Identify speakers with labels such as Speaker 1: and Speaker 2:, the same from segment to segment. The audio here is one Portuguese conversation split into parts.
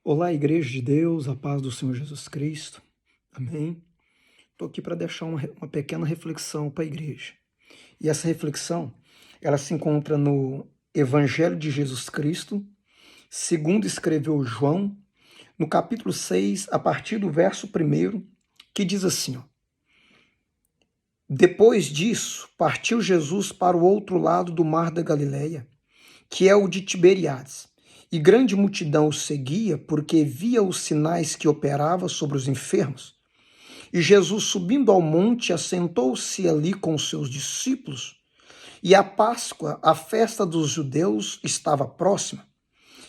Speaker 1: Olá, Igreja de Deus, a paz do Senhor Jesus Cristo. Amém. Estou aqui para deixar uma pequena reflexão para a igreja. E essa reflexão, ela se encontra no Evangelho de Jesus Cristo, segundo escreveu João, no capítulo 6, a partir do verso 1, que diz assim, ó: Depois disso, partiu Jesus para o outro lado do mar da Galileia, que é o de Tiberíades. E grande multidão o seguia, porque via os sinais que operava sobre os enfermos. E Jesus, subindo ao monte, assentou-se ali com os seus discípulos. E a Páscoa, a festa dos judeus, estava próxima.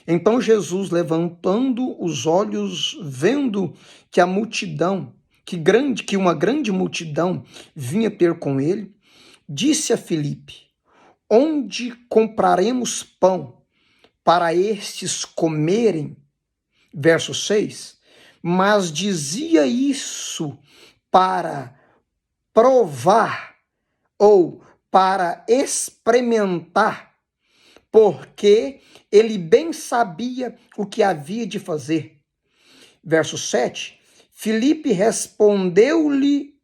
Speaker 1: Então Jesus, levantando os olhos, vendo que a multidão, que uma grande multidão vinha ter com ele, disse a Filipe: Onde compraremos pão para estes comerem? Verso 6. Mas dizia isso para provar ou para experimentar, porque ele bem sabia o que havia de fazer. Verso 7. Filipe respondeu-lhe,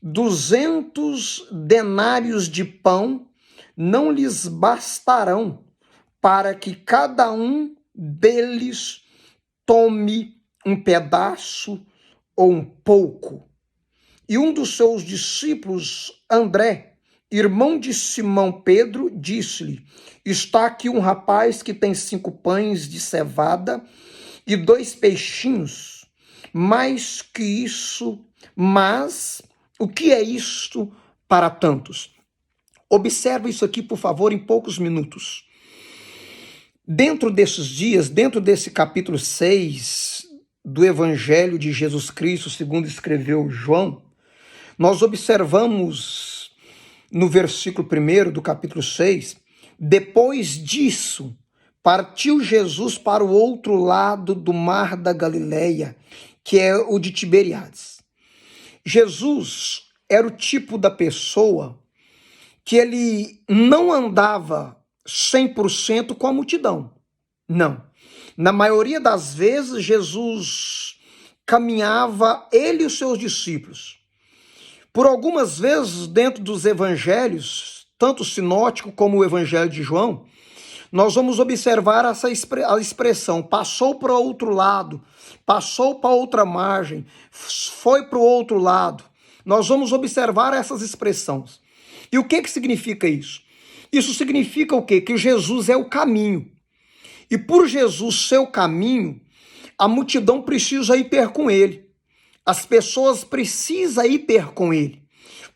Speaker 1: 200 denários de pão não lhes bastarão para que cada um deles tome um pedaço ou um pouco. E um dos seus discípulos, André, irmão de Simão Pedro, disse-lhe: Está aqui um rapaz que tem 5 pães de cevada e 2 peixinhos. Mais que isso, mas o que é isto para tantos? Observe isso aqui, por favor, em poucos minutos. Dentro desses dias, dentro desse capítulo 6 do Evangelho de Jesus Cristo, segundo escreveu João, nós observamos no versículo 1 do capítulo 6, depois disso, partiu Jesus para o outro lado do mar da Galileia, que é o de Tiberíades. Jesus era o tipo da pessoa que ele não andava 100% com a multidão. Não. Na maioria das vezes, Jesus caminhava, ele e os seus discípulos. Por algumas vezes, dentro dos evangelhos, tanto o sinótico como o evangelho de João, nós vamos observar a expressão: passou para o outro lado, passou para outra margem, foi para o outro lado. Nós vamos observar essas expressões. E o que significa isso? Isso significa o quê? Que Jesus é o caminho. E por Jesus ser o caminho, a multidão precisa ir ter com ele. As pessoas precisam ir ter com ele.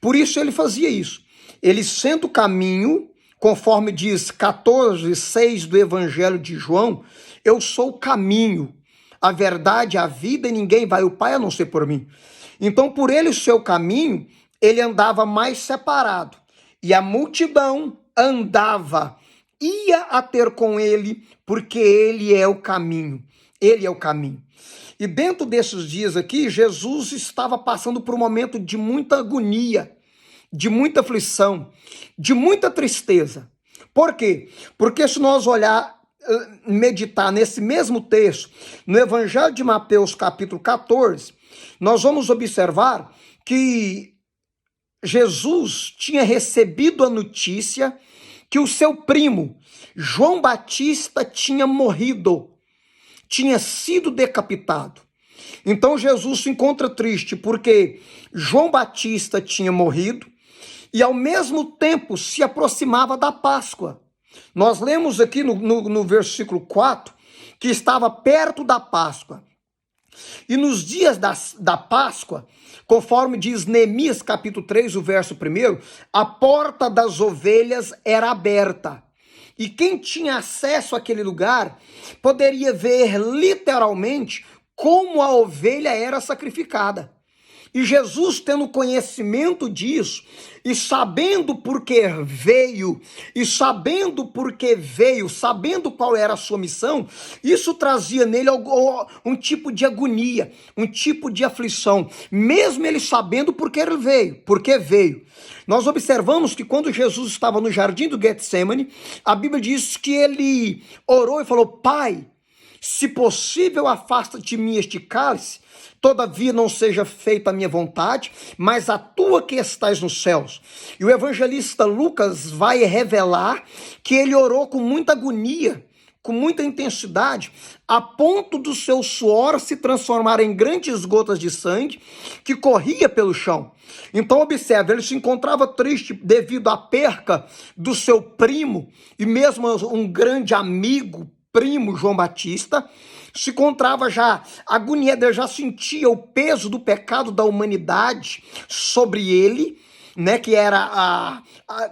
Speaker 1: Por isso ele fazia isso. Ele sendo o caminho, conforme diz 14:6 do Evangelho de João, eu sou o caminho, a verdade, a vida, e ninguém vai ao Pai a não ser por mim. Então, por ele ser o caminho, ele andava mais separado. E a multidão ia a ter com ele, porque ele é o caminho. Ele é o caminho. E dentro desses dias aqui, Jesus estava passando por um momento de muita agonia, de muita aflição, de muita tristeza. Por quê? Porque se nós meditar nesse mesmo texto, no Evangelho de Mateus, capítulo 14, nós vamos observar que Jesus tinha recebido a notícia que o seu primo, João Batista, tinha morrido, tinha sido decapitado. Então Jesus se encontra triste porque João Batista tinha morrido e ao mesmo tempo se aproximava da Páscoa. Nós lemos aqui no versículo 4 que estava perto da Páscoa. E nos dias da Páscoa, conforme diz Neemias capítulo 3, o verso 1, a porta das ovelhas era aberta. E quem tinha acesso àquele lugar poderia ver literalmente como a ovelha era sacrificada. E Jesus, tendo conhecimento disso, e sabendo por que veio, sabendo qual era a sua missão, isso trazia nele um tipo de agonia, um tipo de aflição, mesmo ele sabendo por que ele veio, Nós observamos que quando Jesus estava no jardim do Getsemane, a Bíblia diz que ele orou e falou: Pai, se possível, afasta de mim este cálice, todavia não seja feita a minha vontade, mas a tua que estás nos céus. E o evangelista Lucas vai revelar que ele orou com muita agonia, com muita intensidade, a ponto do seu suor se transformar em grandes gotas de sangue que corria pelo chão. Então observe, ele se encontrava triste devido à perca do seu primo e mesmo um grande amigo, primo João Batista, se encontrava já agoniado, ele já sentia o peso do pecado da humanidade sobre ele, né, que era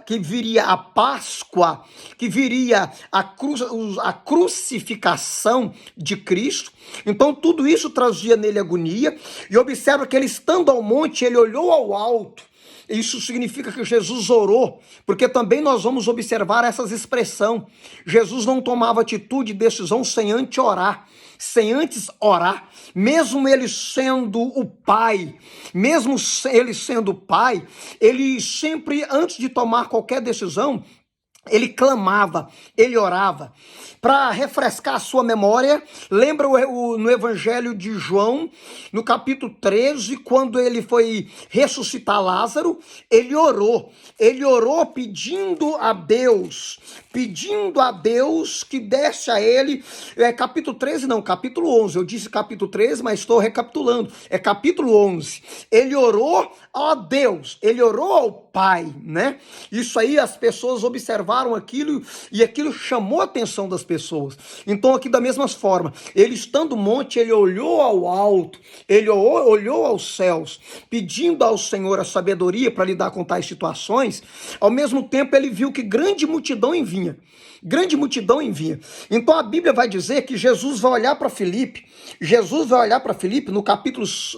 Speaker 1: que viria a Páscoa, que viria a crucificação de Cristo. Então tudo isso trazia nele agonia, e observa que ele, estando ao monte, ele olhou ao alto. Isso significa que Jesus orou, porque também nós vamos observar essas expressões. Jesus não tomava atitude e decisão sem antes orar, mesmo ele sendo o Pai, ele sempre, antes de tomar qualquer decisão, ele clamava, ele orava. Para refrescar a sua memória, lembra no Evangelho de João, no capítulo 13, quando ele foi ressuscitar Lázaro, ele orou pedindo a Deus que desse a ele, capítulo 13 não, capítulo 11, eu disse capítulo 13, mas estou recapitulando, é capítulo 11, ele orou a Deus, ele orou ao Pai, né? Isso aí as pessoas observaram aquilo e aquilo chamou a atenção das pessoas. Então aqui da mesma forma, ele estando no monte, ele olhou ao alto, ele olhou aos céus, pedindo ao Senhor a sabedoria para lidar com tais situações. Ao mesmo tempo ele viu que grande multidão envinha. Então a Bíblia vai dizer que Jesus vai olhar para Filipe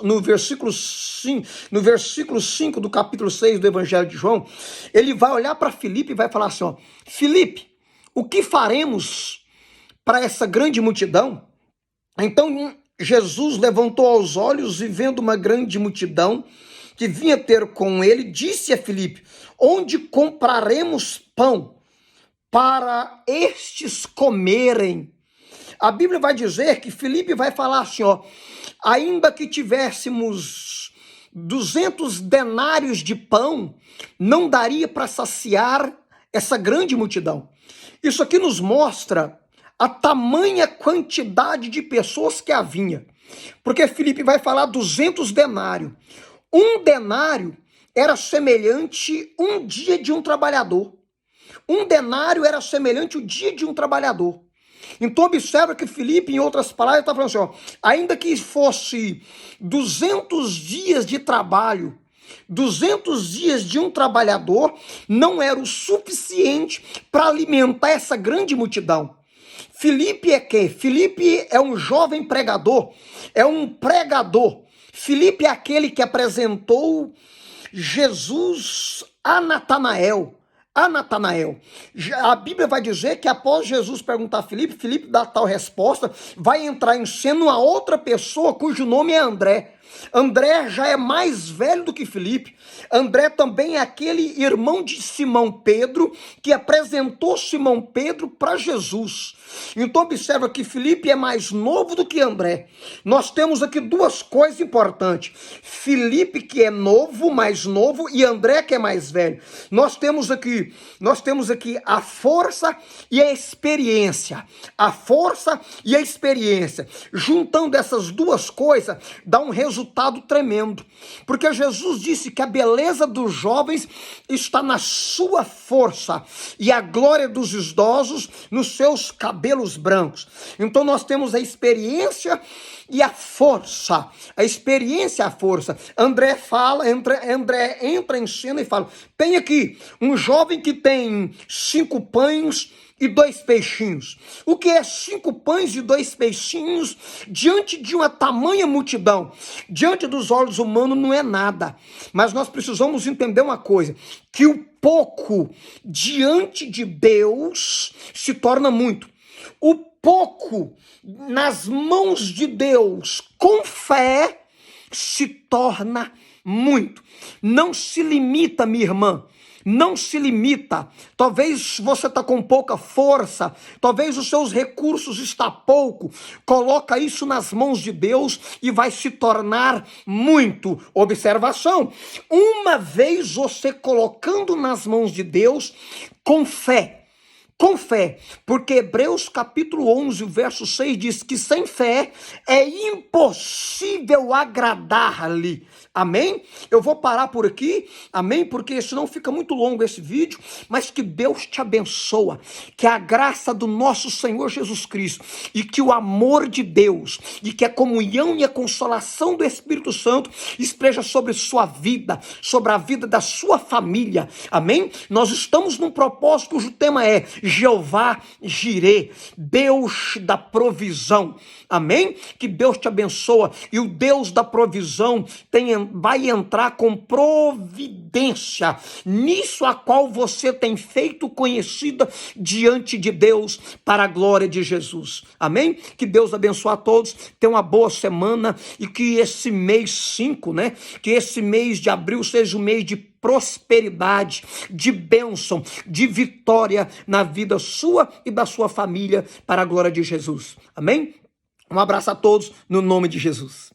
Speaker 1: no versículo 5 do capítulo 6 do Evangelho de João. Ele vai olhar para Filipe e vai falar assim: ó, Filipe, o que faremos para essa grande multidão? Então Jesus levantou os olhos e, vendo uma grande multidão que vinha ter com ele, disse a Filipe: onde compraremos pão para estes comerem? A Bíblia vai dizer que Filipe vai falar assim, ó: ainda que tivéssemos 200 denários de pão, não daria para saciar essa grande multidão. Isso aqui nos mostra a tamanha quantidade de pessoas que havia. Porque Filipe vai falar 200 denários. Um denário era semelhante a um dia de um trabalhador. Um denário era semelhante ao dia de um trabalhador. Então observa que Filipe, em outras palavras, está falando assim, ó, ainda que fosse 200 dias de trabalho, 200 dias de um trabalhador, não era o suficiente para alimentar essa grande multidão. Filipe é quem? Filipe é um jovem pregador, é um pregador. Filipe é aquele que apresentou Jesus a Natanael. A Bíblia vai dizer que após Jesus perguntar a Filipe, Filipe dá tal resposta, vai entrar em cena uma outra pessoa cujo nome é André. André já é mais velho do que Filipe. André também é aquele irmão de Simão Pedro que apresentou Simão Pedro para Jesus. Então observa que Filipe é mais novo do que André. Nós temos aqui duas coisas importantes: Filipe, que é mais novo, e André, que é mais velho. Nós temos aqui a força e a experiência. Juntando essas duas coisas dá um resultado tremendo. Porque Jesus disse que a beleza dos jovens está na sua força e a glória dos idosos nos seus cabelos brancos. Então nós temos a experiência e a força. André entra em cena e fala: tem aqui um jovem que tem 5 pães e 2 peixinhos? O que é 5 pães e 2 peixinhos diante de uma tamanha multidão? Diante dos olhos humanos não é nada. Mas nós precisamos entender uma coisa, que o pouco diante de Deus se torna muito. O pouco nas mãos de Deus com fé se torna muito. Não se limita, minha irmã. Não se limita. Talvez você está com pouca força, talvez os seus recursos estão pouco. Coloca isso nas mãos de Deus e vai se tornar muito. Observação: uma vez você colocando nas mãos de Deus, com fé, porque Hebreus capítulo 11, verso 6 diz que sem fé é impossível agradar-lhe. Amém? Eu vou parar por aqui, amém? Porque senão fica muito longo esse vídeo, mas que Deus te abençoa, que a graça do nosso Senhor Jesus Cristo e que o amor de Deus e que a comunhão e a consolação do Espírito Santo esteja sobre sua vida, sobre a vida da sua família, amém? Nós estamos num propósito cujo tema é Jeová Jirê, Deus da provisão, amém? Que Deus te abençoa e o Deus da provisão vai entrar com providência nisso a qual você tem feito conhecida diante de Deus para a glória de Jesus, amém? Que Deus abençoe a todos, tenha uma boa semana e que esse mês 5, né? Que esse mês de abril seja um mês de prosperidade, de bênção, de vitória na vida sua e da sua família para a glória de Jesus, amém? Um abraço a todos no nome de Jesus.